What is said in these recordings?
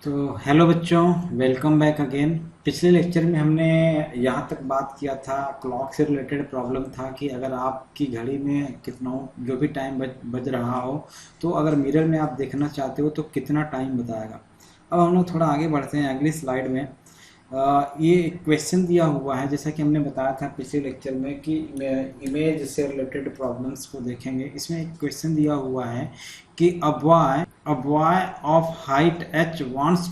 तो हेलो बच्चों, welcome back again. पिछले लेक्चर में हमने यहाँ तक बात किया था, क्लॉक से रिलेटेड प्रॉब्लम था कि अगर आपकी घड़ी में कितना जो भी टाइम बज रहा हो, तो अगर मिरर में आप देखना चाहते हो तो कितना टाइम बताएगा। अब हम लोग थोड़ा आगे बढ़ते हैं अगली स्लाइड में। ये क्वेश्चन दिया हुआ है, जैसा कि हमने बताया था पिछले लेक्चर में कि इमेज से रिलेटेड प्रॉब्लम्स को देखेंगे। इसमें एक क्वेश्चन दिया हुआ है कि a boy of height h wants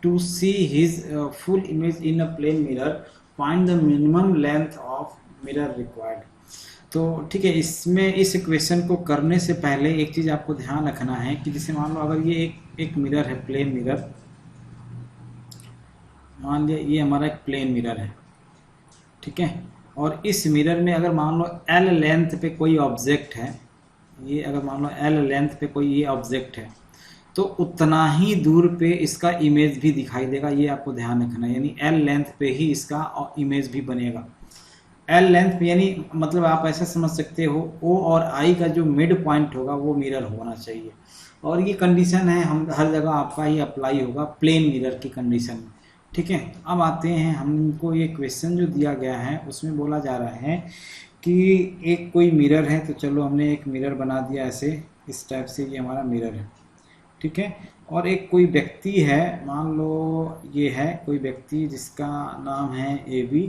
to see his full image in a plane mirror. Find the minimum length of mirror required. तो ठीक है, इसमें इस क्वेश्चन को करने से पहले एक चीज़ आपको ध्यान रखना है कि जैसे मान लो अगर ये एक मिरर है, प्लेन मिरर। मान लिया ये हमारा एक प्लेन मिरर है, ठीक है। और इस मिरर में अगर मान लो एल लेंथ पे कोई ऑब्जेक्ट है, ये अगर मान लो एल लेंथ पे कोई ये ऑब्जेक्ट है, तो उतना ही दूर पे इसका इमेज भी दिखाई देगा। ये आपको ध्यान रखना है, यानी एल लेंथ पे ही इसका इमेज भी बनेगा। एल लेंथ पे यानी मतलब आप ऐसा समझ सकते हो, ओ और आई का जो मिड पॉइंट होगा वो मिरर होना चाहिए। और ये कंडीशन है, हम हर जगह आपका ही अप्लाई होगा प्लेन मिरर की कंडीशन में, ठीक है। अब आते हैं हमको, ये क्वेश्चन जो दिया गया है उसमें बोला जा रहा है कि एक कोई मिरर है। तो चलो हमने एक मिरर बना दिया ऐसे, इस टाइप से ये हमारा मिरर है, ठीक है। और एक कोई व्यक्ति है, मान लो ये है कोई व्यक्ति जिसका नाम है ए बी।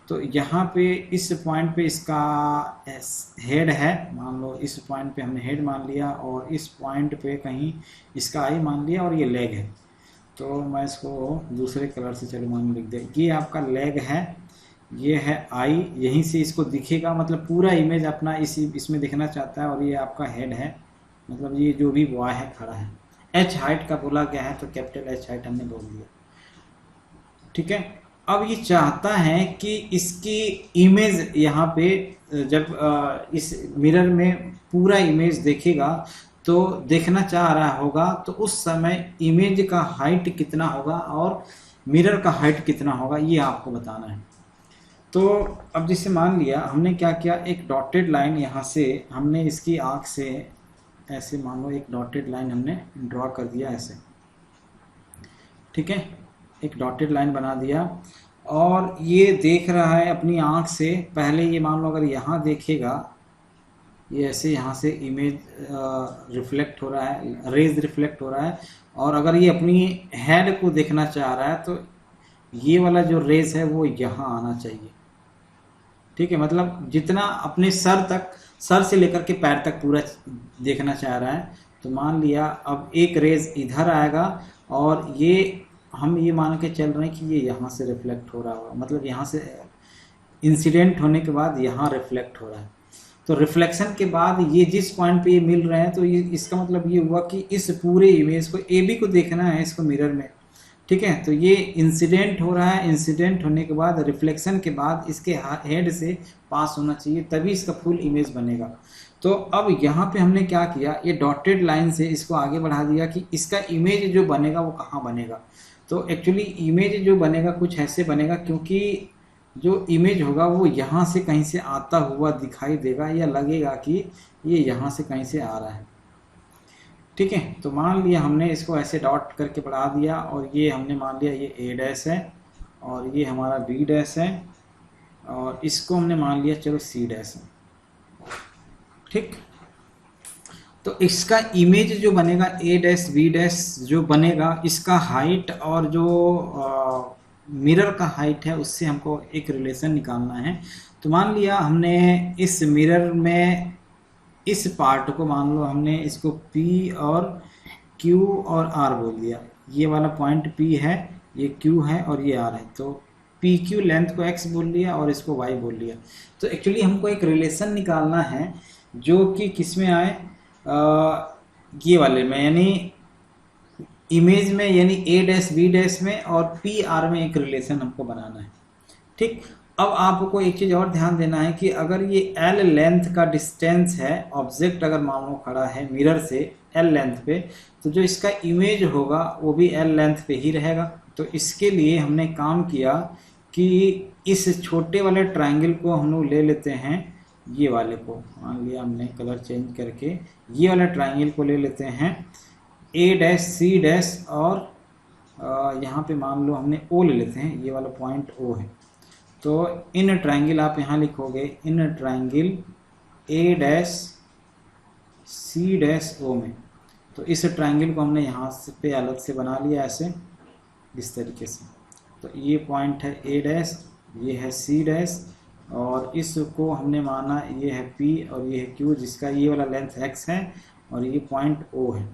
तो यहाँ पे इस पॉइंट पे इसका हेड है, मान लो इस पॉइंट पे हमने हेड मान लिया, और इस पॉइंट पे कहीं इसका आई मान लिया, और ये लेग है। तो मैं इसको दूसरे कलर से चलो मान लिख दे, ये आपका लेग है, ये है आई, यहीं से इसको दिखेगा, मतलब पूरा इमेज अपना इसमें दिखना चाहता है। और ये आपका हेड है, मतलब ये जो भी बॉय है खड़ा है। एच हाइट का बोला गया है, तो कैपिटल एच हाइट हमने बोल दिया, ठीक है। अब ये चाहता है कि इसकी इमेज यहाँ पे जब इस मिरर में पूरा इमेज देखेगा तो देखना चाह रहा होगा, तो उस समय इमेज का हाइट कितना होगा और मिरर का हाइट कितना होगा, ये आपको बताना है। तो अब जैसे मान लिया हमने क्या किया, एक डॉटेड लाइन यहाँ से हमने इसकी आँख से ऐसे मान लो एक डॉटेड लाइन हमने ड्रॉ कर दिया ऐसे, ठीक है। एक डॉटेड लाइन बना दिया, और ये देख रहा है अपनी आँख से। पहले ये मान लो अगर यहाँ देखेगा, ये ऐसे यहाँ से इमेज रिफ्लेक्ट हो रहा है, रेज रिफ्लेक्ट हो रहा है। और अगर ये अपनी हेड को देखना चाह रहा है, तो ये वाला जो रेज है वो यहाँ आना चाहिए, ठीक है। मतलब जितना अपने सर तक, सर से लेकर के पैर तक पूरा देखना चाह रहा है। तो मान लिया अब एक रेज इधर आएगा, और ये हम ये मान के चल रहे हैं कि ये यहाँ से रिफ्लेक्ट हो रहा होगा, मतलब यहाँ से इंसिडेंट होने के बाद यहाँ रिफ्लेक्ट हो रहा है। तो रिफ्लेक्शन के बाद ये जिस पॉइंट पे ये मिल रहे हैं, तो ये इसका मतलब ये हुआ कि इस पूरे इमेज को ए बी को देखना है इसको मिरर में, ठीक है। तो ये इंसिडेंट हो रहा है, इंसिडेंट होने के बाद रिफ्लेक्शन के बाद इसके हेड से पास होना चाहिए, तभी इसका फुल इमेज बनेगा। तो अब यहाँ पे हमने क्या किया, ये डॉटेड लाइन से इसको आगे बढ़ा दिया कि इसका इमेज जो बनेगा वो कहाँ बनेगा। तो एक्चुअली इमेज जो बनेगा कुछ ऐसे बनेगा, क्योंकि जो इमेज होगा वो यहाँ से कहीं से आता हुआ दिखाई देगा, या लगेगा कि ये यहाँ से कहीं से आ रहा है, ठीक है। तो मान लिया हमने इसको ऐसे डॉट करके बढ़ा दिया, और ये हमने मान लिया ये ए डैश है, और ये हमारा बी डैश है, और इसको हमने मान लिया चलो सी डैश है, ठीक। तो इसका इमेज जो बनेगा ए डैश बी डैश जो बनेगा, इसका हाइट और जो मिरर का हाइट है उससे हमको एक रिलेशन निकालना है। तो मान लिया हमने इस मिरर में इस पार्ट को मान लो हमने इसको P और Q और R बोल दिया। ये वाला पॉइंट P है, ये Q है और ये R है। तो PQ लेंथ को X बोल लिया और इसको Y बोल लिया। तो एक्चुअली हमको एक रिलेशन निकालना है जो कि किस में आए, ये वाले में, यानी इमेज में, यानी ए डैश बी डैश में और पी आर में एक रिलेशन हमको बनाना है, ठीक। अब आपको एक चीज़ और ध्यान देना है कि अगर ये एल लेंथ का डिस्टेंस है, ऑब्जेक्ट अगर मान लो खड़ा है मिरर से एल लेंथ पे, तो जो इसका इमेज होगा वो भी एल लेंथ पे ही रहेगा। तो इसके लिए हमने काम किया कि इस छोटे वाले ट्राइंगल को हम लोग ले लेते हैं, ये वाले को मान लिया हमने कलर चेंज करके, ये वाला ट्राइंगल को ले लेते हैं, ए डैश सी डैश और यहाँ पे मान लो हमने ओ ले लेते हैं, ये वाला पॉइंट ओ है, तो इन ट्रायंगल आप यहाँ लिखोगे in triangle A dash C dash O में। तो इस ट्रायंगल को हमने यहाँ से पे अलग से बना लिया ऐसे, इस तरीके से। तो ये पॉइंट है ए डैश, ये है सी डैश, और इसको हमने माना ये है पी और ये है क्यू, जिसका ये वाला लेंथ एक्स है और ये पॉइंट ओ है,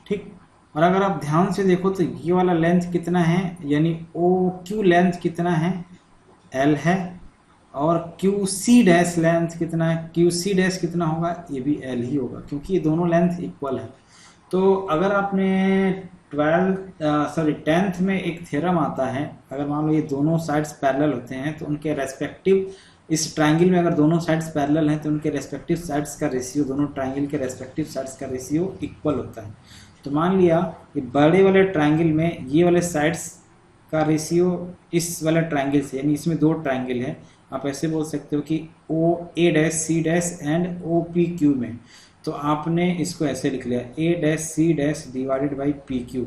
ठीक। और अगर आप ध्यान से देखो तो ये वाला लेंथ कितना है, यानी ओ क्यू लेंथ कितना है, एल है, और क्यू सी डैश लेंथ कितना है, क्यू सी डैश कितना होगा, ये भी एल ही होगा, क्योंकि ये दोनों लेंथ इक्वल है। तो अगर आपने 10th में एक थ्योरम आता है, अगर मान लो ये दोनों साइड्स पैरेलल होते हैं तो उनके रेस्पेक्टिव, इस ट्रायंगल में अगर दोनों साइड्स पैरेलल हैं तो उनके रेस्पेक्टिव साइड्स का रेशियो, दोनों ट्रायंगल के रेस्पेक्टिव साइड्स का रेशियो इक्वल होता है। तो मान लिया कि बड़े वाले ट्रायंगल में ये वाले साइड्स का रेशियो इस वाले ट्रायंगल से, यानी इसमें दो ट्रायंगल है, आप ऐसे बोल सकते हो कि O A dash C dash and O P Q में, तो आपने इसको ऐसे लिख लिया A dash C dash divided by P Q.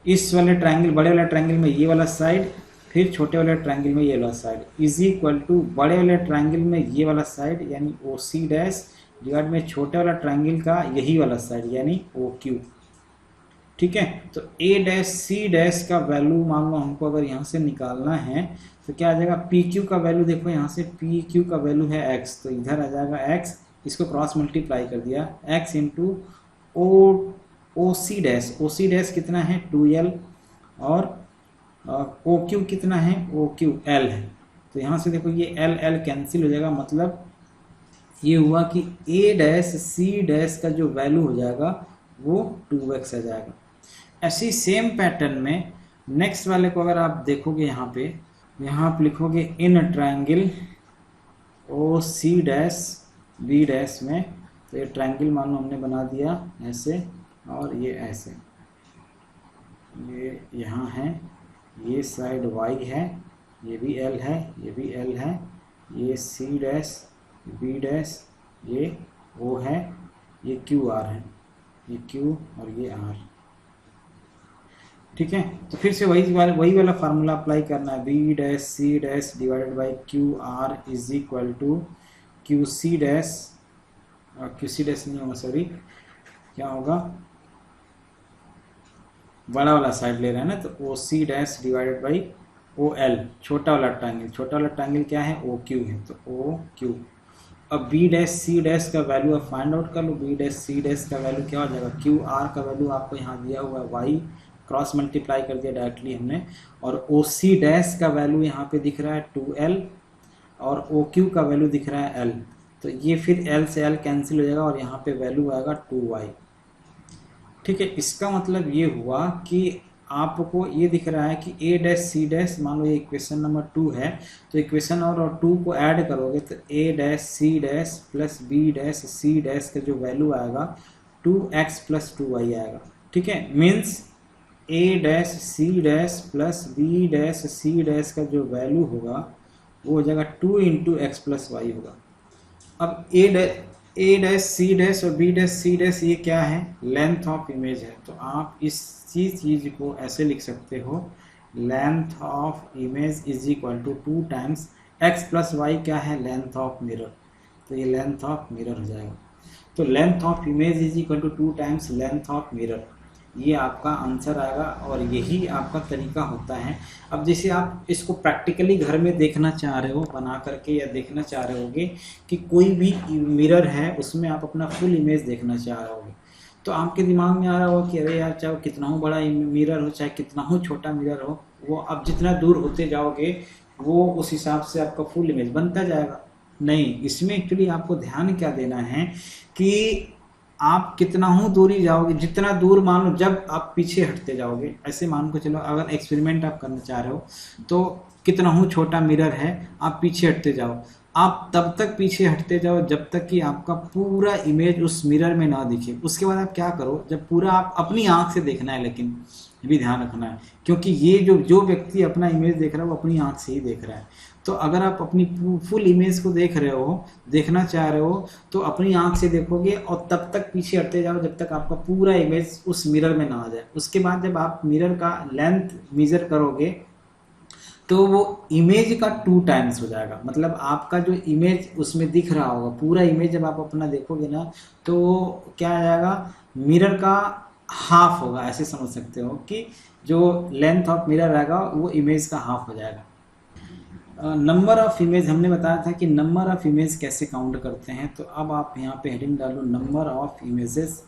इस वाले ट्रायंगल, बड़े वाले ट्रायंगल में ये वाला साइड, फिर छोटे वाले ट्रायंगल में ये वाला साइड, इज इक्वल टू बड़े वाले ट्रायंगल में ये वाला साइड यानी ओ सी डैश डिवाइड में छोटे वाला ट्रायंगल का यही वाला साइड यानी ओ क्यू, ठीक है। तो ए डैश सी डैश का वैल्यू मान लो हमको अगर यहाँ से निकालना है तो क्या आ जाएगा, पी क्यू का वैल्यू देखो यहाँ से पी क्यू का वैल्यू है एक्स, तो इधर आ जाएगा एक्स, इसको क्रॉस मल्टीप्लाई कर दिया x into O C dash कितना है 2l, और ओ क्यू कितना है, ओ क्यू एल है। तो यहाँ से देखो ये एल एल कैंसिल हो जाएगा, मतलब ये हुआ कि ए डैश सी डैश का जो वैल्यू हो जाएगा वो 2x आ जाएगा। ऐसी सेम पैटर्न में नेक्स्ट वाले को अगर आप देखोगे यहाँ पे, यहाँ आप लिखोगे in triangle O C dash B dash में, तो ये ट्रायंगल मान लो हमने बना दिया ऐसे और ये ऐसे, ये यहाँ है, ये साइड y है, ये भी l है, ये भी l है, ये c डैश b डैश, ये o है, ये q r है, ये q और ये r, ठीक है। तो फिर से वही वाला फार्मूला अप्लाई करना है, B dash C dash divided by Q R is equal to Q C dash नहीं होगा, सॉरी, क्या होगा, बड़ा वाला साइड ले रहे हैं ना, तो O C dash divided by O L, छोटा वाला ट्रायंगल क्या है, ओ क्यू है, तो ओ क्यू। अब बी डैश सी डैश का वैल्यू आप फाइंड आउट कर लो, बी डैश सी डैश का वैल्यू क्या हो जाएगा, क्यू आर का वैल्यू आपको यहाँ दिया हुआ है वाई, क्रॉस मल्टीप्लाई कर दिया डायरेक्टली हमने, और ओ सी डैश का वैल्यू यहाँ पे दिख रहा है 2l और ओ क्यू का वैल्यू दिख रहा है l, तो ये फिर l से l कैंसिल हो जाएगा और यहाँ पे वैल्यू आएगा 2y, ठीक है। इसका मतलब ये हुआ कि आपको ये दिख रहा है कि a डैश सी डैश, मान लो ये इक्वेशन नंबर 2 है, तो इक्वेशन और 2 को ऐड करोगे तो a dash C dash plus b dash C dash का जो वैल्यू आएगा 2x प्लस 2y आएगा, ठीक है। Means a dash C dash plus b dash C dash का जो वैल्यू होगा वो हो जाएगा 2 इंटू एक्स प्लस वाई होगा। अब ए डैश सी डैश और बी डैश सी डैश ये क्या है, लेंथ ऑफ इमेज है, तो आप इसी चीज़ को ऐसे लिख सकते हो, length of image is equal to 2 times x plus y क्या है, लेंथ ऑफ मिरर, तो ये लेंथ ऑफ मिरर हो जाएगा। तो length of image is equal to 2 times length of mirror, ये आपका आंसर आएगा और यही आपका तरीका होता है। अब जैसे आप इसको प्रैक्टिकली घर में देखना चाह रहे हो बना करके, या देखना चाह रहे होगे कि कोई भी मिरर है उसमें आप अपना फुल इमेज देखना चाह रहे होगे, तो आपके दिमाग में आ रहा होगा कि अरे यार, चाहे कितना हो बड़ा मिरर हो चाहे कितना हो छोटा मिरर हो, वो आप जितना दूर होते जाओगे वो उस हिसाब से आपका फुल इमेज बनता जाएगा। नहीं, इसमें एक्चुअली आपको ध्यान क्या देना है कि आप कितना हो दूरी जाओगे, जितना दूर, मान लो जब आप पीछे हटते जाओगे, ऐसे मान को चलो अगर एक्सपेरिमेंट आप करना चाह रहे हो तो कितना हो छोटा मिरर है, आप पीछे हटते जाओ, आप तब तक पीछे हटते जाओ जब तक कि आपका पूरा इमेज उस मिरर में ना दिखे। उसके बाद आप क्या करो, जब पूरा आप अपनी आंख से देखना है, लेकिन ये भी ध्यान रखना है क्योंकि ये जो व्यक्ति अपना इमेज देख रहा है वो अपनी आंख से ही देख रहा है, तो अगर आप अपनी फुल इमेज को देख रहे हो, देखना चाह रहे हो, तो अपनी आंख से देखोगे और तब तक पीछे हटते जाओ जब तक आपका पूरा इमेज उस मिरर में ना आ जाए। उसके बाद जब आप मिरर का लेंथ मेजर करोगे तो वो इमेज का 2 टाइम्स हो जाएगा। मतलब आपका जो इमेज उसमें दिख रहा होगा, पूरा इमेज जब आप अपना देखोगे ना, तो क्या आ जाएगा, मिरर का हाफ होगा। ऐसे समझ सकते हो कि जो लेंथ ऑफ मिरर रहेगा वो इमेज का हाफ हो जाएगा। नंबर ऑफ इमेज हमने बताया था कि नंबर ऑफ इमेज कैसे काउंट करते हैं। तो अब आप यहाँ पे हेडिंग डालो, number of images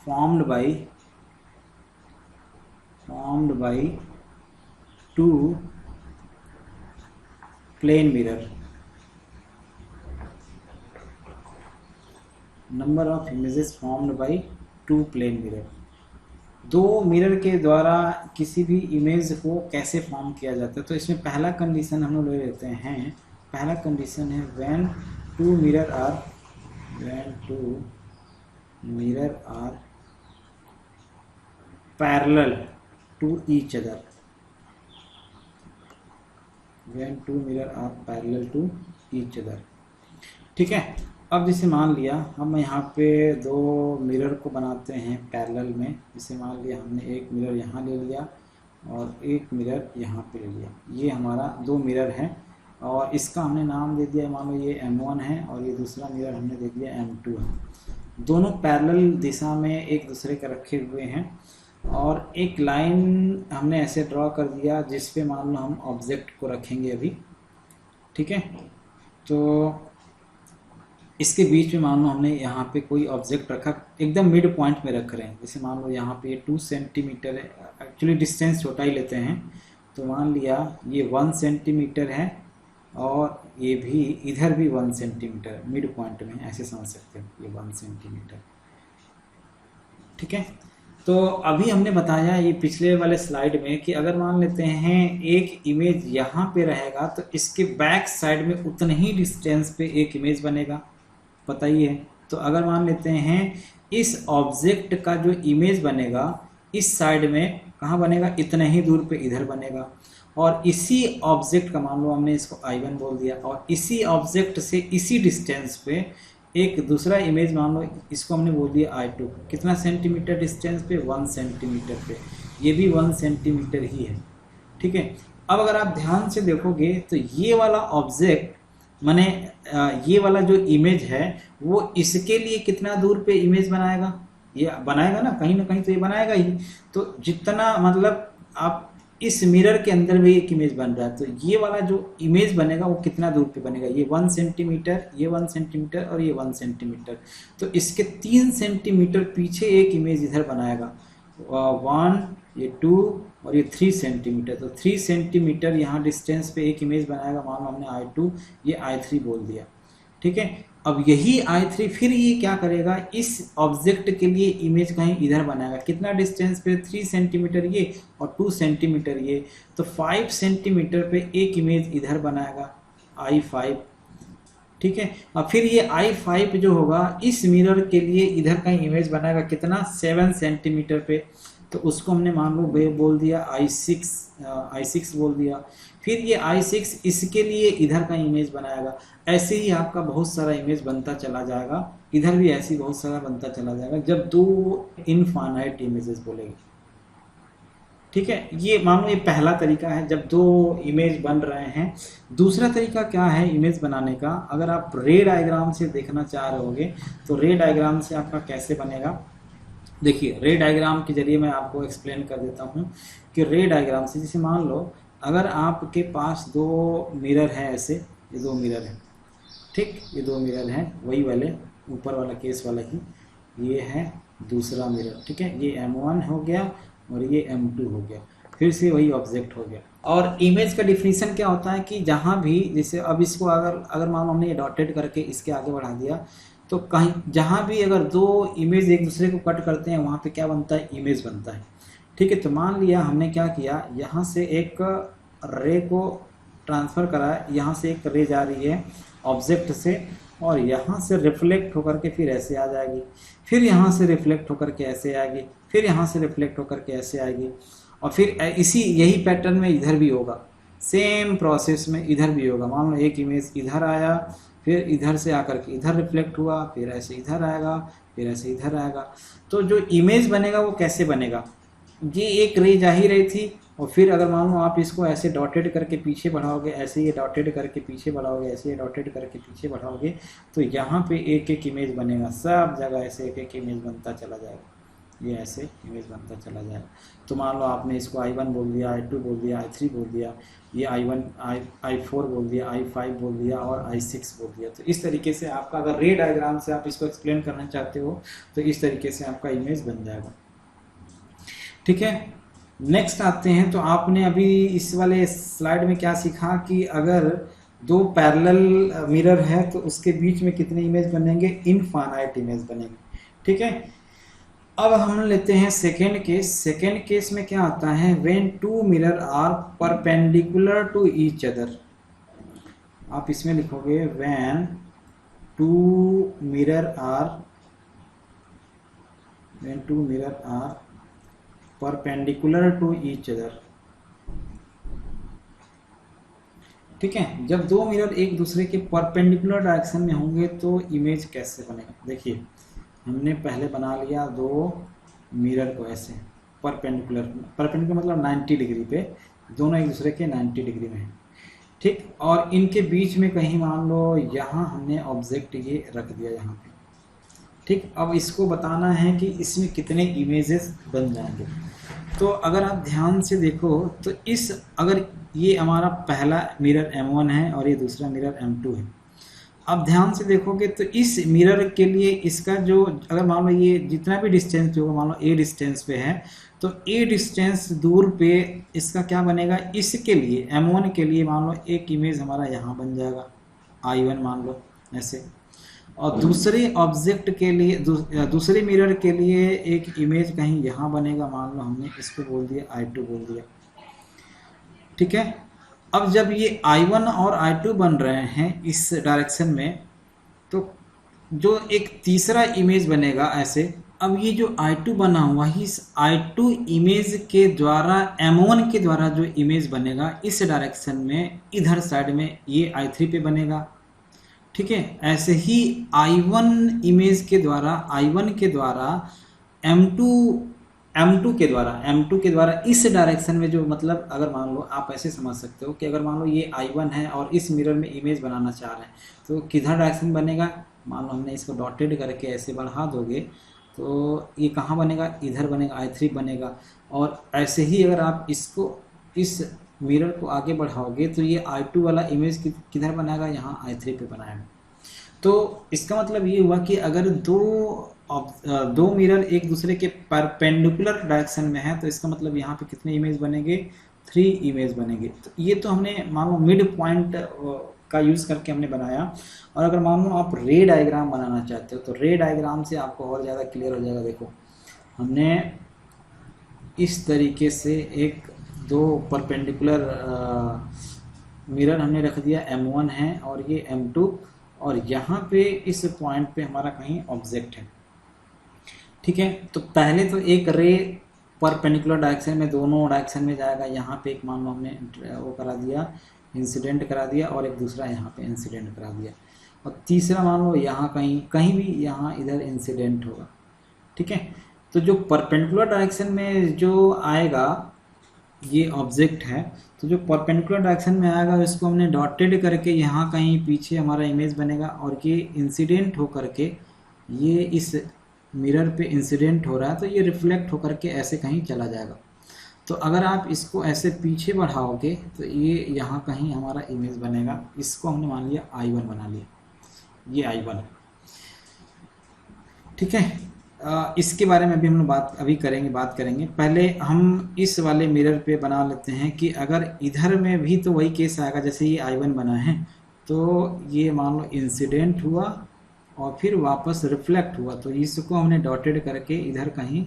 formed by 2 plane mirror. Number of images formed by 2 plane mirror. 2 mirror के द्वारा किसी भी इमेज को कैसे फॉर्म किया जाता है। तो इसमें पहला कंडीशन हम लोग ले लेते हैं। पहला कंडीशन है when 2 mirror are parallel to each other. When 2 mirror are parallel to each other. ठीक है। अब जैसे मान लिया हम यहाँ पे 2 मिरर को बनाते हैं पैरेलल में। जैसे मान लिया हमने एक मिरर यहाँ ले लिया और एक मिरर यहाँ पे ले लिया। ये हमारा 2 मिरर है और इसका हमने नाम दे दिया, मान लो ये M1 है और ये दूसरा मिरर हमने दे दिया M2 है। दोनों पैरेलल दिशा में एक दूसरे के रखे हुए हैं और एक लाइन हमने ऐसे ड्रॉ कर दिया जिस पे मान लो हम ऑब्जेक्ट को रखेंगे अभी। ठीक है। तो इसके बीच में मान लो हमने यहाँ पे कोई ऑब्जेक्ट रखा, एकदम मिड पॉइंट में रख रहे हैं। जैसे मान लो यहाँ पे 2 सेंटीमीटर है, एक्चुअली डिस्टेंस छोटा ही लेते हैं। तो मान लिया ये 1 सेंटीमीटर है और ये भी इधर भी 1 सेंटीमीटर मिड पॉइंट में, ऐसे समझ सकते हो ये 1 सेंटीमीटर। ठीक है। तो अभी हमने बताया ये पिछले वाले स्लाइड में कि अगर मान लेते हैं एक इमेज यहाँ पे रहेगा तो इसके बैक साइड में उतने ही डिस्टेंस पे एक इमेज बनेगा, पता ही है। तो अगर मान लेते हैं इस ऑब्जेक्ट का जो इमेज बनेगा इस साइड में कहाँ बनेगा, इतने ही दूर पे इधर बनेगा। और इसी ऑब्जेक्ट का मान लो हमने इसको I1 बोल दिया और इसी ऑब्जेक्ट से इसी डिस्टेंस पे एक दूसरा इमेज मान लो, इसको हमने बोल दिया I2। कितना सेंटीमीटर डिस्टेंस पे, 1 सेंटीमीटर पे। ये भी 1 सेंटीमीटर ही है। ठीक है। अब अगर आप ध्यान से देखोगे तो ये वाला ऑब्जेक्ट माने ये वाला जो इमेज है वो इसके लिए कितना दूर पे इमेज बनाएगा, ये बनाएगा ना कहीं तो ये बनाएगा ही। तो जितना मतलब आप इस मिरर के अंदर भी एक इमेज बन रहा है, तो ये वाला जो इमेज बनेगा वो कितना दूर पे बनेगा, ये 1 सेंटीमीटर, ये 1 सेंटीमीटर और ये 1 सेंटीमीटर। तो इसके 3 सेंटीमीटर पीछे एक इमेज इधर बनाएगा, 1, ये 2 और ये 3 सेंटीमीटर। तो 3 सेंटीमीटर यहाँ डिस्टेंस पे एक इमेज बनाएगा। मान लो हमने I2 ये I3 बोल दिया। ठीक है। अब यही I3 फिर ये क्या करेगा, इस ऑब्जेक्ट के लिए इमेज कहीं इधर बनाएगा। कितना डिस्टेंस पे, 3 सेंटीमीटर ये और 2 सेंटीमीटर ये। तो 5 सेंटीमीटर पे एक इमेज इधर बनाएगा, I5। ठीक है। और फिर ये I5 जो होगा इस मिरर के लिए इधर कहीं इमेज बनाएगा, कितना, 7 सेंटीमीटर पे। तो उसको हमने मान लो बोल दिया I6 बोल दिया। फिर ये I6 इसके लिए इधर का इमेज बनाएगा। ऐसे ही आपका बहुत सारा इमेज बनता चला जाएगा, इधर भी ऐसे ही बहुत सारा बनता चला जाएगा जब 2 इनफाइनाइट इमेजेस बोलेंगे। ठीक है। ये मान लो ये पहला तरीका है जब 2 इमेज बन रहे हैं। दूसरा तरीका क्या है इमेज बनाने का, अगर आप रे डायग्राम से देखना चाह रहे होगे तो रे डायग्राम से आपका कैसे बनेगा। देखिए रे डायग्राम के जरिए मैं आपको एक्सप्लेन कर देता हूँ कि रे डायग्राम से, जैसे मान लो अगर आपके पास 2 मिरर है, ऐसे ये 2 मिरर है। ठीक, ये 2 मिरर हैं, वही वाले ऊपर वाला केस वाला ही, ये है दूसरा मिरर। ठीक है। ये M1 हो गया और ये M2 हो गया, फिर से वही ऑब्जेक्ट हो गया। और इमेज का डिफिनीशन क्या होता है कि जहाँ भी, जैसे अब इसको अगर मान लो हमने ये डॉटेड करके इसके आगे बढ़ा दिया, तो कहीं जहाँ भी अगर 2 इमेज एक दूसरे को कट करते हैं वहाँ पे क्या बनता है, इमेज बनता है। ठीक है। तो मान लिया हमने क्या किया, यहाँ से एक रे को ट्रांसफ़र करा, यहाँ से एक रे जा रही है ऑब्जेक्ट से और यहाँ से रिफ्लेक्ट होकर के फिर ऐसे आ जाएगी, फिर यहाँ से रिफ्लेक्ट होकर के ऐसे आएगी, फिर यहाँ से रिफ्लेक्ट होकर के ऐसे आएगी और फिर यही पैटर्न में इधर भी होगा। सेम प्रोसेस में इधर भी होगा। मान लो एक इमेज इधर आया, फिर इधर से आकर के इधर रिफ्लेक्ट हुआ, फिर ऐसे इधर आएगा, फिर ऐसे इधर आएगा। तो जो इमेज बनेगा वो कैसे बनेगा, ये एक रे जा ही रही थी, और फिर अगर मान लो आप इसको ऐसे डॉटेड करके पीछे बढ़ाओगे, ऐसे ये डॉटेड करके पीछे बढ़ाओगे, ऐसे ये डॉटेड करके पीछे बढ़ाओगे, तो यहाँ पे एक एक इमेज बनेगा, सब जगह ऐसे एक एक इमेज बनता चला जाएगा, ये ऐसे इमेज बनता चला जाएगा। तो मान लो आपने इसको I1 बोल दिया, I2 बोल दिया, I3 बोल दिया, ये I1 I4 बोल दिया, I5 बोल दिया और I6 बोल दिया। तो इस तरीके से आपका अगर रे डायग्राम से आप इसको एक्सप्लेन करना चाहते हो तो इस तरीके से आपका इमेज बन जाएगा। ठीक है, नेक्स्ट आते हैं। तो आपने अभी इस वाले स्लाइड में क्या सीखा कि अगर दो पैरेलल मिरर है तो उसके बीच में कितने इमेज बनेंगे, इनफाइनाइट इमेज बनेंगे। ठीक है, अब हम लेते हैं सेकेंड केस। सेकेंड केस में क्या आता है, when two mirror are perpendicular to each other. आप इसमें लिखोगे when two mirror are perpendicular to each other. ठीक है, जब दो मिरर एक दूसरे के परपेंडिकुलर डायरेक्शन में होंगे तो इमेज कैसे बनेगा। देखिए, हमने पहले बना लिया दो मिरर को ऐसे परपेंडिकुलर मतलब 90 डिग्री पे, दोनों एक दूसरे के 90 डिग्री में है। ठीक, और इनके बीच में कहीं मान लो यहाँ हमने ऑब्जेक्ट ये रख दिया यहाँ पे। ठीक, अब इसको बताना है कि इसमें कितने इमेजेस बन जाएंगे। तो अगर आप ध्यान से देखो तो अगर ये हमारा पहला मिरर M1 है और ये दूसरा मिरर M2 है, आप ध्यान से देखोगे तो इस मिरर के लिए इसका जो, अगर मान लो ये जितना भी डिस्टेंस होगा, मान लो A डिस्टेंस पे है, तो A डिस्टेंस दूर पे इसका क्या बनेगा, इसके लिए M1 के लिए मान लो एक इमेज हमारा यहाँ बन जाएगा I1 मान लो ऐसे, और दूसरे ऑब्जेक्ट के लिए दूसरे मिरर के लिए एक इमेज कहीं यहाँ बनेगा, मान लो हमने इसको बोल दिया I2 बोल दिया। ठीक है, अब जब ये I1 और I2 बन रहे हैं इस डायरेक्शन में, तो जो एक तीसरा इमेज बनेगा ऐसे, अब ये जो I2 बना हुआ है, इस I2 इमेज के द्वारा M1 के द्वारा जो इमेज बनेगा इस डायरेक्शन में, इधर साइड में ये I3 पे बनेगा। ठीक है, ऐसे ही I1 इमेज के द्वारा, I1 के द्वारा M2 के द्वारा इस डायरेक्शन में जो, मतलब अगर मान लो आप ऐसे समझ सकते हो कि अगर मान लो ये I1 है और इस मिरर में इमेज बनाना चाह रहे हैं तो किधर डायरेक्शन बनेगा, मान लो हमने इसको डॉटेड करके ऐसे बढ़ा दोगे तो ये कहाँ बनेगा, इधर बनेगा, I3 बनेगा। और ऐसे ही अगर आप इसको इस मिरर को आगे बढ़ाओगे तो ये I2 वाला इमेज किधर बनाएगा, यहाँ I3 पे बनाएगा। तो इसका मतलब ये हुआ कि अगर दो मिरर एक दूसरे के परपेंडिकुलर डायरेक्शन में है तो इसका मतलब यहाँ पे कितने इमेज बनेंगे, 3 इमेज बनेंगे। तो ये तो हमने मान लो मिड पॉइंट का यूज़ करके हमने बनाया। और अगर मान लो आप रे डायग्राम बनाना चाहते हो तो रे डायग्राम से आपको और ज़्यादा क्लियर हो जाएगा। देखो, हमने इस तरीके से दो परपेंडिकुलर मिरर हमने रख दिया, M1 है और ये M2, और यहाँ पे इस पॉइंट पे हमारा कहीं ऑब्जेक्ट है। ठीक है, तो पहले तो एक रे परपेंडिकुलर डायरेक्शन में दोनों डायरेक्शन में जाएगा। यहाँ पे एक मान लो हमने वो करा दिया, इंसिडेंट करा दिया, और एक दूसरा यहाँ पे इंसिडेंट करा दिया, और तीसरा मान लो यहाँ कहीं भी यहाँ इधर इंसिडेंट होगा। ठीक है, तो जो परपेंडिकुलर डायरेक्शन में जो आएगा ये ऑब्जेक्ट है, तो जो परपेंडिकुलर डायरेक्शन में आएगा इसको हमने डॉटेड करके यहाँ कहीं पीछे हमारा इमेज बनेगा, और ये इंसिडेंट होकर के ये इस मिरर पे इंसिडेंट हो रहा है तो ये रिफ्लेक्ट होकर के ऐसे कहीं चला जाएगा। तो अगर आप इसको ऐसे पीछे बढ़ाओगे तो ये यहाँ कहीं हमारा इमेज बनेगा। इसको हमने मान लिया I1 बना लिया, ये I1। ठीक है, इसके बारे में भी हम लोग बात करेंगे। पहले हम इस वाले मिरर पे बना लेते हैं कि अगर इधर में भी तो वही केस आएगा, जैसे ये I1 बना है तो ये मान लो इंसिडेंट हुआ और फिर वापस रिफ्लेक्ट हुआ, तो इसको हमने डॉटेड करके इधर कहीं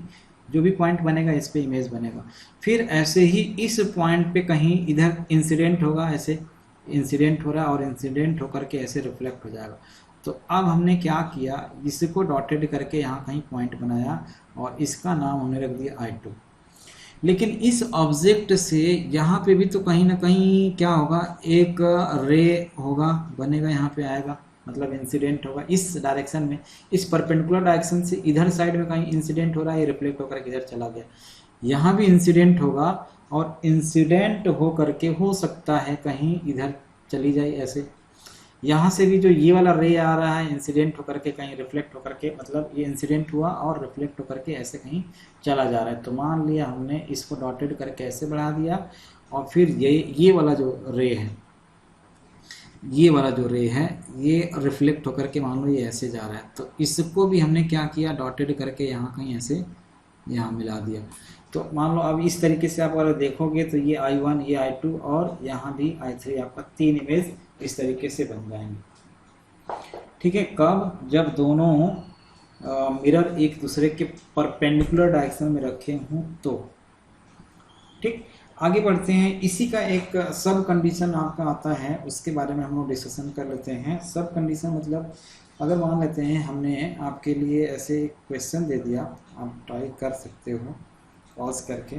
जो भी पॉइंट बनेगा इस पे इमेज बनेगा। फिर ऐसे ही इस पॉइंट पे कहीं इधर इंसिडेंट होगा, ऐसे इंसिडेंट हो रहा है और इंसिडेंट होकर के ऐसे रिफ्लेक्ट हो जाएगा। तो अब हमने क्या किया, इसको डॉटेड करके यहाँ कहीं पॉइंट बनाया और इसका नाम हमने रख दिया I2। लेकिन इस ऑब्जेक्ट से यहाँ पे भी तो कहीं ना कहीं क्या होगा, एक रे होगा, बनेगा, यहाँ पे आएगा, मतलब इंसिडेंट होगा इस डायरेक्शन में, इस परपेंडिकुलर डायरेक्शन से इधर साइड में कहीं इंसिडेंट हो रहा है, ये रिफ्लेक्ट होकर इधर चला गया, यहाँ भी इंसिडेंट होगा, और इंसिडेंट हो करके हो सकता है कहीं इधर चली जाए ऐसे, यहाँ से भी जो ये वाला रे आ रहा है इंसिडेंट होकर के कहीं रिफ्लेक्ट होकर के, मतलब ये इंसिडेंट हुआ और रिफ्लेक्ट होकर के ऐसे कहीं चला जा रहा है। तो मान लिया हमने इसको डॉटेड करके ऐसे बढ़ा दिया, और फिर ये वाला जो रे है, ये वाला जो रे है ये रिफ्लेक्ट होकर के मान लो ये ऐसे जा रहा है, तो इसको भी हमने क्या किया, डॉटेड करके यहाँ कहीं ऐसे यहाँ मिला दिया। तो मान लो अब इस तरीके से आप अगर देखोगे तो ये I1, ये I2 और यहाँ भी I3, आपका 3 इमेज इस तरीके से बन जाएंगे। ठीक है, कब, जब दोनों मिरर एक दूसरे के परपेंडिकुलर डायरेक्शन में रखे हों तो। ठीक, आगे बढ़ते हैं। इसी का एक सब कंडीशन आपका आता है, उसके बारे में हम लोग डिस्कशन कर लेते हैं। सब कंडीशन मतलब अगर मान लेते हैं हमने आपके लिए ऐसे क्वेश्चन दे दिया, आप ट्राई कर सकते हो पॉज करके।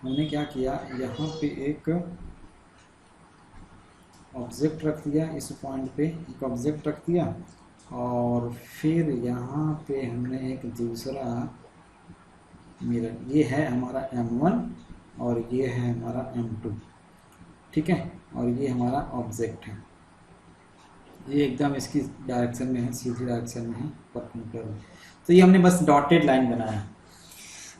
हमने क्या किया, यहाँ पे एक ऑब्जेक्ट रख दिया, इस पॉइंट पे एक ऑब्जेक्ट रख दिया, और फिर यहाँ पे हमने एक दूसरा मिरर, ये है हमारा M1 और ये है हमारा M2, ठीक है, और ये हमारा ऑब्जेक्ट है, ये एकदम इसकी डायरेक्शन में है, सीधी डायरेक्शन में है, परपेंडिकुलर में। तो ये हमने बस डॉटेड लाइन बनाया।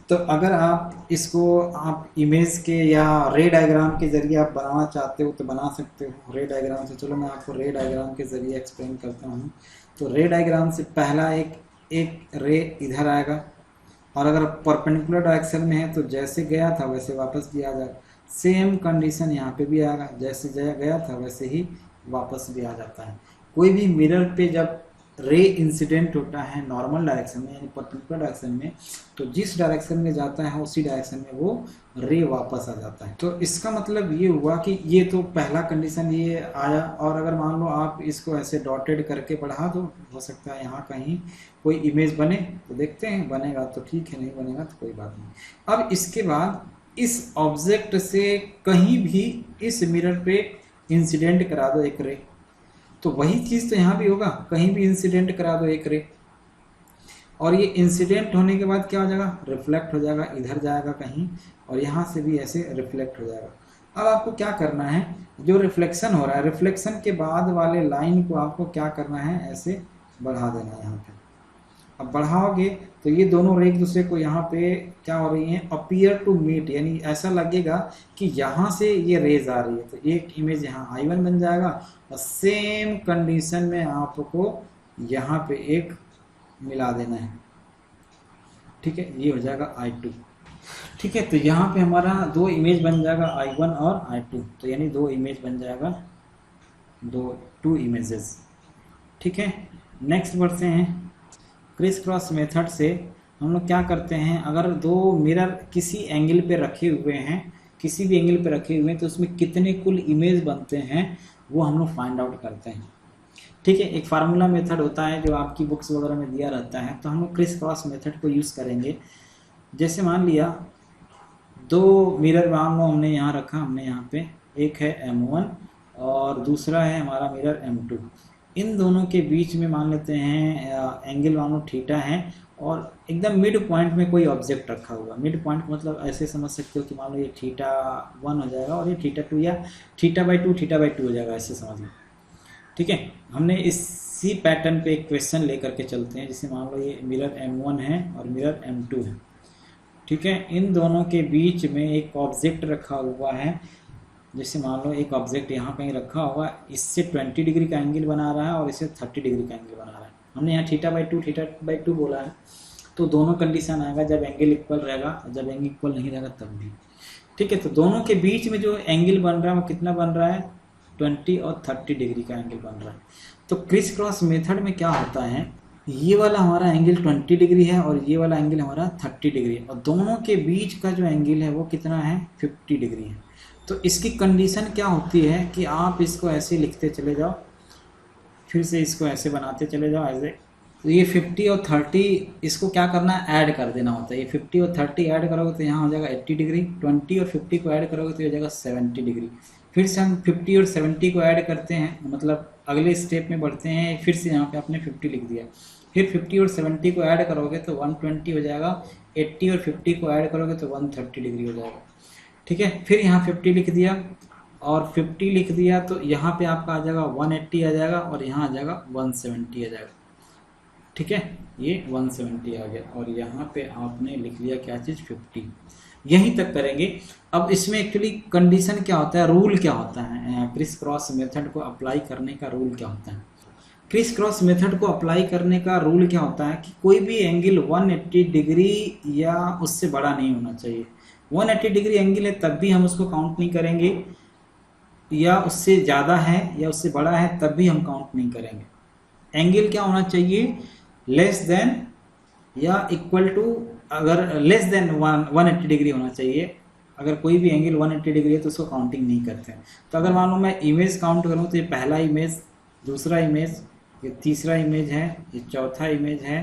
तो अगर आप इसको आप इमेज के या रे डायग्राम के जरिए आप बनाना चाहते हो तो बना सकते हो रे डायग्राम से। चलो मैं आपको रे डायग्राम के जरिए एक्सप्लेन करता हूँ। तो रे डायग्राम से पहला एक रे इधर आएगा, और अगर परपेंडिकुलर डायरेक्शन में है तो जैसे गया था वैसे वापस भी आ जाएगा। सेम कंडीशन यहाँ पे भी आएगा, जैसे गया था वैसे ही वापस भी आ जाता है। कोई भी मिरर पे जब रे इंसिडेंट होता है नॉर्मल डायरेक्शन में यानी परपेंडिकुलर डायरेक्शन में, तो जिस डायरेक्शन में जाता है उसी डायरेक्शन में वो रे वापस आ जाता है। तो इसका मतलब ये हुआ कि ये तो पहला कंडीशन ये आया। और अगर मान लो आप इसको ऐसे डॉटेड करके बढ़ा दो, हो सकता है यहाँ कहीं कोई इमेज बने, तो देखते हैं, बनेगा तो ठीक है, नहीं बनेगा तो कोई बात नहीं। अब इसके बाद इस ऑब्जेक्ट से कहीं भी इस मिरर पे इंसिडेंट करा दो एक रे, तो वही चीज़ तो यहाँ भी होगा, कहीं भी इंसिडेंट करा दो एक रे, और ये इंसिडेंट होने के बाद क्या हो जाएगा, रिफ्लेक्ट हो जाएगा, इधर जाएगा कहीं, और यहाँ से भी ऐसे रिफ्लेक्ट हो जाएगा। अब आपको क्या करना है, जो रिफ्लेक्शन हो रहा है, रिफ्लेक्शन के बाद वाले लाइन को आपको क्या करना है, ऐसे बढ़ा देना है यहाँ पे। अब बढ़ाओगे तो ये दोनों रे एक दूसरे को यहाँ पे क्या हो रही हैं, अपीयर टू मीट, यानी ऐसा लगेगा कि यहाँ से ये रेज आ रही है। तो एक इमेज यहाँ I1 बन जाएगा, और सेम कंडीशन में आपको यहाँ पे एक मिला देना है, ठीक है, ये हो जाएगा I2। ठीक है, तो यहाँ पे हमारा दो इमेज बन जाएगा I1 और I2, तो यानी दो इमेज बन जाएगा, टू इमेजेस। ठीक है, नेक्स्ट बढ़ते हैं। क्रिस क्रॉस मेथड से हम लोग क्या करते हैं, अगर दो मिरर किसी एंगल पे रखे हुए हैं, किसी भी एंगल पे रखे हुए हैं, तो उसमें कितने कुल इमेज बनते हैं वो हम लोग फाइंड आउट करते हैं। ठीक है, एक फार्मूला मेथड होता है जो आपकी बुक्स वगैरह में दिया रहता है, तो हम लोग क्रिस क्रॉस मेथड को यूज़ करेंगे। जैसे मान लिया दो मिरर मान लो हमने यहाँ रखा, हमने यहाँ पे एक है M1 और दूसरा है हमारा मिरर M2। इन दोनों के बीच में मान लेते हैं एंगल मान लो थीटा है, और एकदम मिड पॉइंट में कोई ऑब्जेक्ट रखा हुआ। मिड पॉइंट मतलब ऐसे समझ सकते हो कि मान लो ये θ1 हो जाएगा और ये θ2 या θ/2 हो जाएगा, ऐसे समझ लो। ठीक है, हमने इसी पैटर्न पे एक क्वेश्चन लेकर के चलते हैं। जैसे मान लो ये मिरर M1 है और मिरर M2 है। ठीक है, इन दोनों के बीच में एक ऑब्जेक्ट रखा हुआ है। जैसे मान लो एक ऑब्जेक्ट यहाँ कहीं रखा होगा, इससे 20 डिग्री का एंगल बना रहा है और इससे 30 डिग्री का एंगल बना रहा है। हमने यहाँ θ/2 बोला है, तो दोनों कंडीशन आएगा जब एंगल इक्वल रहेगा, जब एंगल इक्वल नहीं रहेगा तब भी। ठीक है, तो दोनों के बीच में जो एंगल बन रहा है वो कितना बन रहा है, 20 और 30 डिग्री का एंगल बन रहा है। तो क्रिस क्रॉस मेथड में क्या होता है, ये वाला हमारा एंगल 20 डिग्री है और ये वाला एंगल हमारा 30 डिग्री है, और दोनों के बीच का जो एंगल है वो कितना है, 50 डिग्री है। तो इसकी कंडीशन क्या होती है कि आप इसको ऐसे लिखते चले जाओ, फिर से इसको ऐसे बनाते चले जाओ, ऐसे तो ये 50 और 30 इसको क्या करना है, ऐड कर देना होता है। ये 50 और 30 ऐड करोगे तो यहाँ हो जाएगा 80 डिग्री, 20 और 50 को ऐड करोगे तो हो जाएगा 70 डिग्री। फिर से हम 50 और 70 को ऐड करते हैं, मतलब अगले स्टेप में बढ़ते हैं, फिर से यहाँ पे आपने 50 लिख दिया। फिर 50 और 70 को ऐड करोगे तो 120 हो जाएगा, 80 और 50 को ऐड करोगे तो 130 डिग्री हो जाएगा। ठीक है, फिर यहाँ 50 लिख दिया और 50 लिख दिया तो यहाँ पे आपका आ जाएगा 180 आ जाएगा और यहाँ आ जाएगा 170 आ जाएगा। ठीक है, ये 170 आ गया और यहाँ पे आपने लिख लिया क्या चीज़, 50। यहीं तक करेंगे। अब इसमें एक्चुअली कंडीशन क्या होता है, रूल क्या होता है, क्रिस क्रॉस मेथड को अप्लाई करने का रूल क्या होता है। क्रिस क्रॉस मेथड को अप्लाई करने का रूल क्या होता है कि कोई भी एंगल 180 डिग्री या उससे बड़ा नहीं होना चाहिए। 180 डिग्री एंगल है तब भी हम उसको काउंट नहीं करेंगे, या उससे ज़्यादा है या उससे बड़ा है तब भी हम काउंट नहीं करेंगे। एंगल क्या होना चाहिए, लेस देन या इक्वल टू, अगर लेस देन 180 डिग्री होना चाहिए। अगर कोई भी एंगल 180 डिग्री है तो उसको काउंटिंग नहीं करते हैं। तो अगर मान लो मैं इमेज काउंट करूँ तो ये पहला इमेज, दूसरा इमेज, ये तीसरा इमेज है, ये चौथा इमेज है,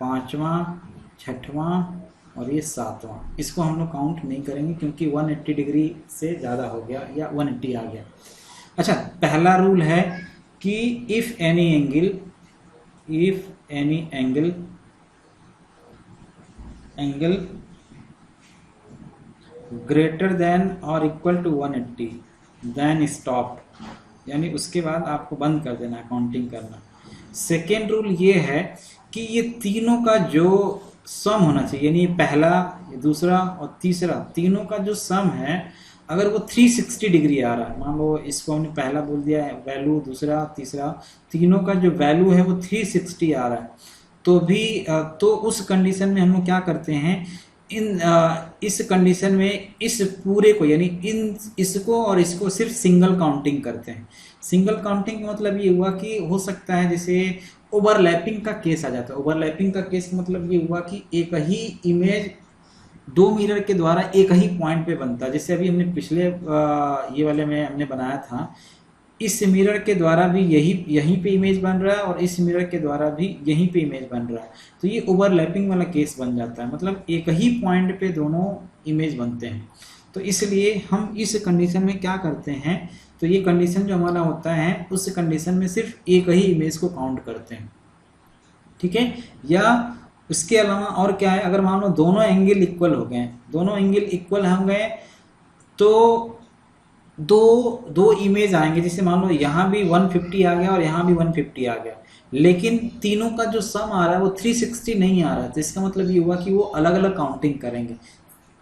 पाँचवा, छठवां और ये सातवां। इसको हम लोग काउंट नहीं करेंगे क्योंकि 180 डिग्री से ज़्यादा हो गया या 180 आ गया। अच्छा, पहला रूल है कि if any angle greater than और इक्वल टू 180 देन स्टॉप, यानी उसके बाद आपको बंद कर देना है काउंटिंग करना। सेकेंड रूल ये है कि ये तीनों का जो सम होना चाहिए, यानी पहला, दूसरा और तीसरा, तीनों का जो सम है अगर वो 360 डिग्री आ रहा है, मान लो इसको हमने पहला बोल दिया है वैल्यू, दूसरा, तीसरा, तीनों का जो वैल्यू है वो 360 आ रहा है, तो भी तो उस कंडीशन में हम लोग क्या करते हैं, इस कंडीशन में इस पूरे को, यानी इसको और इसको सिर्फ सिंगल काउंटिंग करते हैं। सिंगल काउंटिंग का मतलब ये हुआ कि हो सकता है जैसे ओवरलैपिंग का केस आ जाता है। ओवरलैपिंग का केस मतलब ये हुआ कि एक ही इमेज दो मिरर के द्वारा एक ही पॉइंट पे बनता है। जैसे अभी हमने पिछले ये वाले में हमने बनाया था, इस मिरर के द्वारा भी यहीं पे इमेज बन रहा है और इस मिरर के द्वारा भी यहीं पे इमेज बन रहा है, तो ये ओवरलैपिंग वाला केस बन जाता है, मतलब एक ही पॉइंट पे दोनों इमेज बनते हैं। तो इसलिए हम इस कंडीशन में क्या करते हैं, तो ये कंडीशन जो हमारा होता है उस कंडीशन में सिर्फ एक ही इमेज को काउंट करते हैं। ठीक है, या उसके अलावा और क्या है, अगर मान लो दोनों एंगल इक्वल हो गए, दोनों एंगल इक्वल हो गए तो दो इमेज आएंगे। जैसे मान लो यहाँ भी 150 आ गया और यहाँ भी 150 आ गया, लेकिन तीनों का जो सम आ रहा है वो 360 नहीं आ रहा है, तो इसका मतलब ये हुआ कि वो अलग अलग काउंटिंग करेंगे।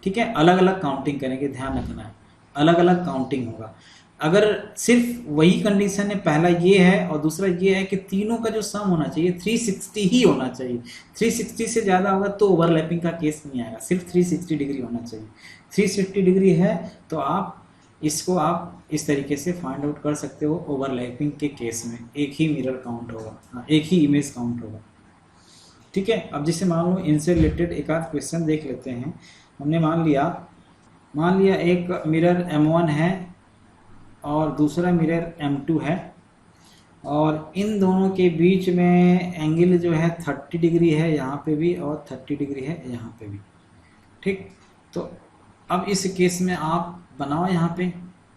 ठीक है, अलग अलग काउंटिंग करेंगे, ध्यान रखना है, अलग अलग काउंटिंग होगा। अगर सिर्फ वही कंडीशन है, पहला ये है और दूसरा ये है कि तीनों का जो सम होना चाहिए 360 ही होना चाहिए। 360 से ज़्यादा होगा तो ओवरलैपिंग का केस नहीं आएगा, सिर्फ 360 डिग्री होना चाहिए। 360 डिग्री है तो आप इसको आप इस तरीके से फाइंड आउट कर सकते हो। ओवरलैपिंग के केस में एक ही मिरर काउंट होगा, एक ही इमेज काउंट होगा। ठीक है, अब जैसे मान लो इनसे रिलेटेड एक आध क्वेश्चन देख लेते हैं। हमने मान लिया एक मिरर M1 है और दूसरा मिरर M2 है, और इन दोनों के बीच में एंगल जो है 30 डिग्री है यहाँ पे भी और 30 डिग्री है यहाँ पे भी। ठीक, तो अब इस केस में आप बनाओ, यहाँ पे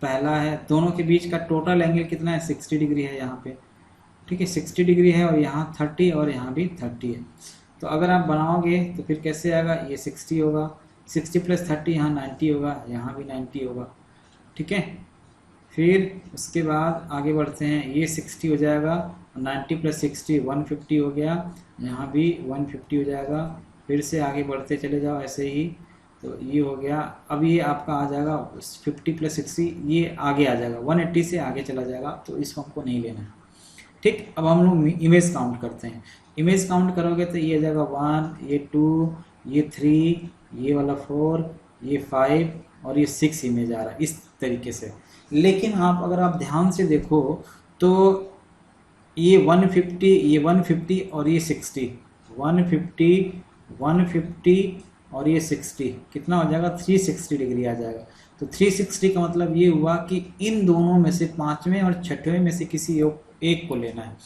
पहला है, दोनों के बीच का टोटल एंगल कितना है, 60 डिग्री है यहाँ पे। ठीक है, 60 डिग्री है और यहाँ 30 और यहाँ भी 30 है। तो अगर आप बनाओगे तो फिर कैसे आएगा, ये 60 होगा, 60 + 30 यहाँ 90 होगा, यहाँ भी 90 होगा। ठीक है, फिर उसके बाद आगे बढ़ते हैं, ये 60 हो जाएगा, 90 + 60 150 हो गया, यहाँ भी 150 हो जाएगा। फिर से आगे बढ़ते चले जाओ ऐसे ही, तो ये हो गया। अब ये आपका आ जाएगा 50 + 60, ये आगे आ जाएगा, 180 से आगे चला जाएगा, तो इसको हमको नहीं लेना है। ठीक, अब हम लोग इमेज काउंट करते हैं। इमेज काउंट करोगे तो ये आ जाएगा 1, ये 2, ये 3, ये वाला 4, ये 5 और ये 6 इमेज आ रहा है इस तरीके से। लेकिन अगर आप ध्यान से देखो तो ये 150, ये 150 और ये 60, 150, 150 और ये 60 कितना हो जाएगा, 360 डिग्री आ जाएगा। तो 360 का मतलब ये हुआ कि इन दोनों में से पाँचवें और छठवें में से किसी एक को लेना है।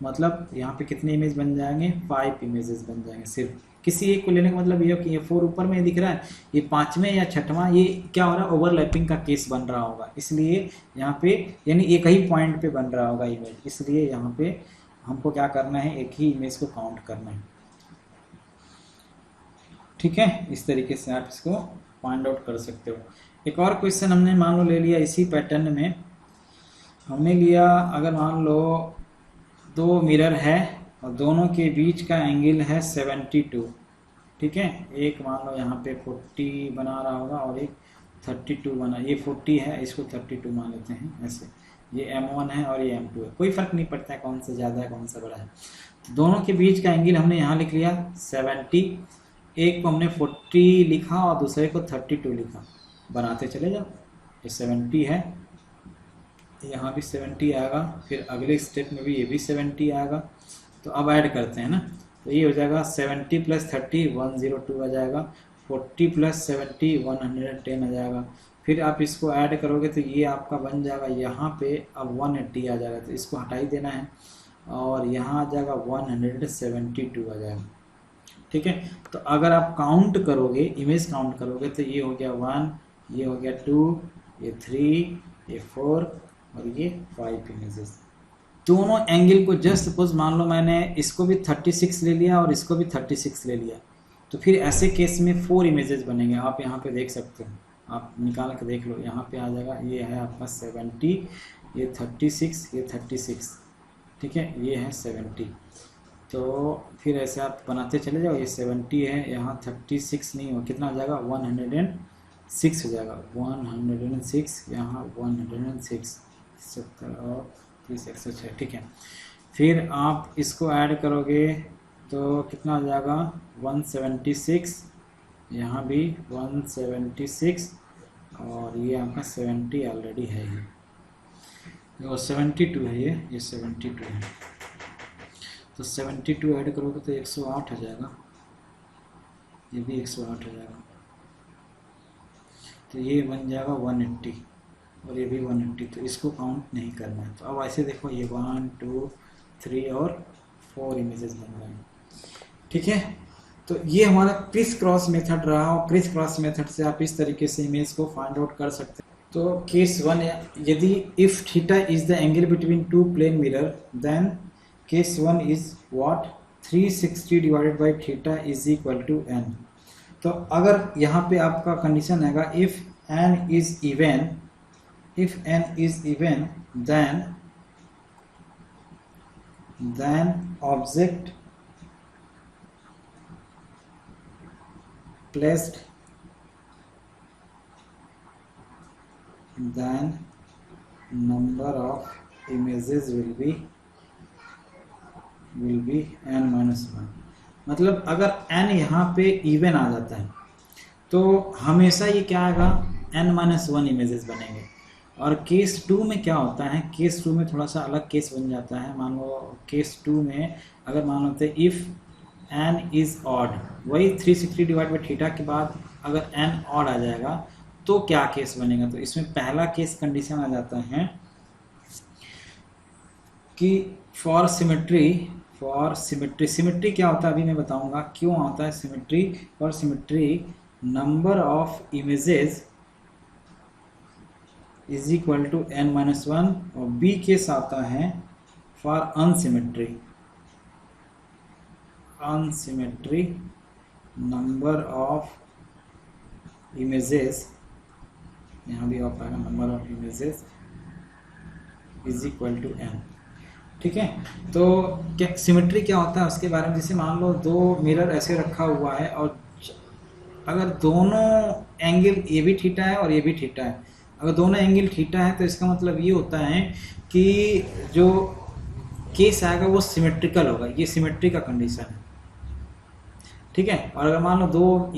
मतलब यहाँ पे कितने इमेज बन जाएंगे, 5 इमेजेस बन जाएंगे सिर्फ। किसी एक को लेने का मतलब ये कि ये 4 ऊपर में दिख रहा है, ये 5वें या 6वां, ये क्या हो रहा है, ओवरलैपिंग का केस बन रहा होगा, इसलिए यहाँ पे यानी एक ही पॉइंट पे बन रहा होगा इमेज, इसलिए यहाँ पे हमको क्या करना है, एक ही इमेज को काउंट करना है। ठीक है, इस तरीके से आप इसको फाइंड आउट कर सकते हो। एक और क्वेश्चन हमने मान लो ले लिया इसी पैटर्न में, हमने लिया अगर मान लो 2 मिरर है और दोनों के बीच का एंगल है 72। ठीक है, एक मान लो यहाँ पे 40 बना रहा होगा और एक 32 बना, ये 40 है, इसको 32 मान लेते हैं ऐसे, ये M1 है और ये M2 है, कोई फर्क नहीं पड़ता है कौन सा ज़्यादा है कौन सा बड़ा है। तो दोनों के बीच का एंगल हमने यहाँ लिख लिया 70, एक को हमने 40 लिखा और दूसरे को 32 लिखा, बनाते चले जाओ। ये 70 है, यहाँ भी 70 आएगा, फिर अगले स्टेप में भी ये भी 70 आएगा। तो अब ऐड करते हैं ना, तो ये हो जाएगा 70 + 30 102 आ जाएगा, 40 + 70 110 आ जाएगा। फिर आप इसको ऐड करोगे तो ये आपका बन जाएगा यहाँ पे अब 180 आ जाएगा, तो इसको हटा ही देना है और यहाँ आ जाएगा 172 आ जाएगा। ठीक है, तो अगर आप काउंट करोगे, इमेज काउंट करोगे तो ये हो गया 1, ये हो गया 2, ये 3, ये 4 और ये 5 इमेजेस। दोनों एंगल को जस्ट सपोज मान लो मैंने इसको भी 36 ले लिया और इसको भी 36 ले लिया, तो फिर ऐसे केस में 4 इमेजेस बनेंगे। आप यहाँ पे देख सकते हो, आप निकाल के देख लो, यहाँ पे आ जाएगा, ये है आपका 70, ये 36, ये 36, ठीक है, ये है 70। तो फिर ऐसे आप बनाते चले जाओ, ये 70 है, यहाँ 36 नहीं हो, कितना आ जाएगा 106 हो जाएगा, 106, यहाँ 106, 70 और 30 106। ठीक है, फिर आप इसको ऐड करोगे तो कितना आ जाएगा 176, यहाँ भी 176 और ये आपका 70 ऑलरेडी है, ये 72 है, ये 72 है। तो 72 ऐड करोगे तो 108 हो जाएगा, ये भी 108 हो जाएगा, तो ये बन जाएगा 180 और ये भी 180। तो इसको काउंट नहीं करना है। तो अब ऐसे देखो, ये 1 2 3 और 4 इमेजेस बन रहे हैं। ठीक है, तो ये हमारा क्रिस क्रॉस मेथड रहा और क्रिस क्रॉस मेथड से आप इस तरीके से इमेज को फाइंड आउट कर सकते हैं। तो केस 1, यदि if theta is the angle between 2 plane mirror, then case 1 is what, 360 divided by theta is equal to n। तो अगर यहाँ पे आपका कंडीशन आएगा if n is even, if n is even, then object placed, then number of images will be n-1। मतलब अगर n यहाँ पे इवन आ जाता है तो हमेशा ये क्या आएगा, n-1 इमेजेस बनेंगे। और केस 2 में क्या होता है, केस 2 में थोड़ा सा अलग केस बन जाता है। मान लो केस 2 में अगर मान लो इफ़ n इज़ ऑड, वही 360 डिवाइड बाई थीटा के बाद अगर n ऑड आ जाएगा तो क्या केस बनेगा। तो इसमें पहला केस कंडीशन आ जाता है कि फॉर सिमेट्री क्या होता है अभी मैं बताऊंगा क्यों होता है symmetry. For symmetry number of images is equal to n-1 और बी केस आता है for unsymmetry number of images, यहाँ भी ऑफ आएगा number of images is equal to n। ठीक है, तो क्या सिमेट्री क्या होता है उसके बारे में, जैसे मान लो 2 मिरर ऐसे रखा हुआ है और अगर दोनों एंगल ये भी थीटा है और ये भी थीटा है, अगर दोनों एंगल थीटा है तो इसका मतलब ये होता है कि जो केस आएगा वो सिमेट्रिकल होगा, ये सिमेट्री का कंडीशन है। ठीक है, और अगर मान लो 2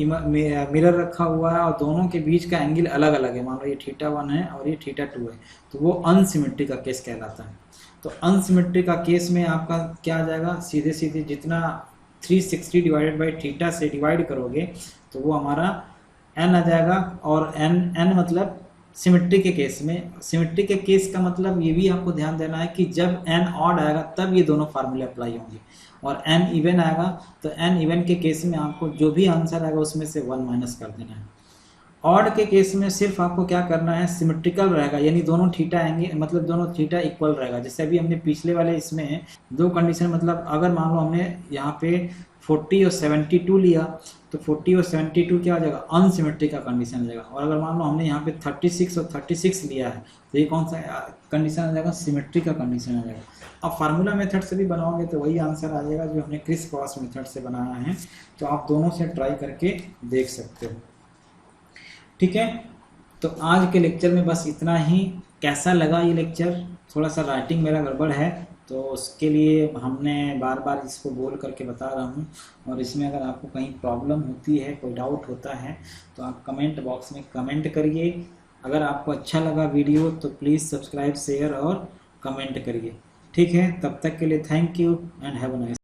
मिरर रखा हुआ है और दोनों के बीच का एंगल अलग अलग है, मान लो ये θ1 है और ये θ2 है, तो वो अनसिमेट्री का केस कहलाता है। तो अनसिमेट्री का केस में आपका क्या आ जाएगा, सीधे सीधे जितना 360 डिवाइडेड बाई थीटा से डिवाइड करोगे तो वो हमारा n आ जाएगा। और n मतलब सिमेट्री के केस में, सिमेट्री के केस का मतलब ये भी आपको ध्यान देना है कि जब n ऑड आएगा तब ये दोनों फार्मूले अप्लाई होंगे, और n इवन आएगा तो n इवन के केस में आपको जो भी आंसर आएगा उसमें से 1 माइनस कर देना है। ऑड के केस में सिर्फ आपको क्या करना है, सिमेट्रिकल रहेगा, यानी दोनों थीटा आएंगे, मतलब दोनों थीटा इक्वल रहेगा। जैसे अभी हमने पिछले वाले इसमें दो कंडीशन, मतलब अगर मान लो हमने यहाँ पे 40 और 72 लिया तो 40 और 72 क्या हो जाएगा, अनसिमेट्रिक का कंडीशन आ जाएगा। और अगर मान लो हमने यहाँ पे 36 और 36 लिया है तो ये कौन सा कंडीशन आ जाएगा, सिमेट्रिक का कंडीशन आ जाएगा। अब फार्मूला मेथड से भी बनाओगे तो वही आंसर आ जाएगा जो हमने क्रिस क्रॉस मेथड से बनाया है। तो आप दोनों से ट्राई करके देख सकते हो, ठीक है। तो आज के लेक्चर में बस इतना ही। कैसा लगा ये लेक्चर, थोड़ा सा राइटिंग मेरा गड़बड़ है तो उसके लिए हमने बार बार इसको बोल करके बता रहा हूँ। और इसमें अगर आपको कहीं प्रॉब्लम होती है, कोई डाउट होता है तो आप कमेंट बॉक्स में कमेंट करिए। अगर आपको अच्छा लगा वीडियो तो प्लीज़ सब्सक्राइब, शेयर और कमेंट करिए, ठीक है। तब तक के लिए thank you and have a nice.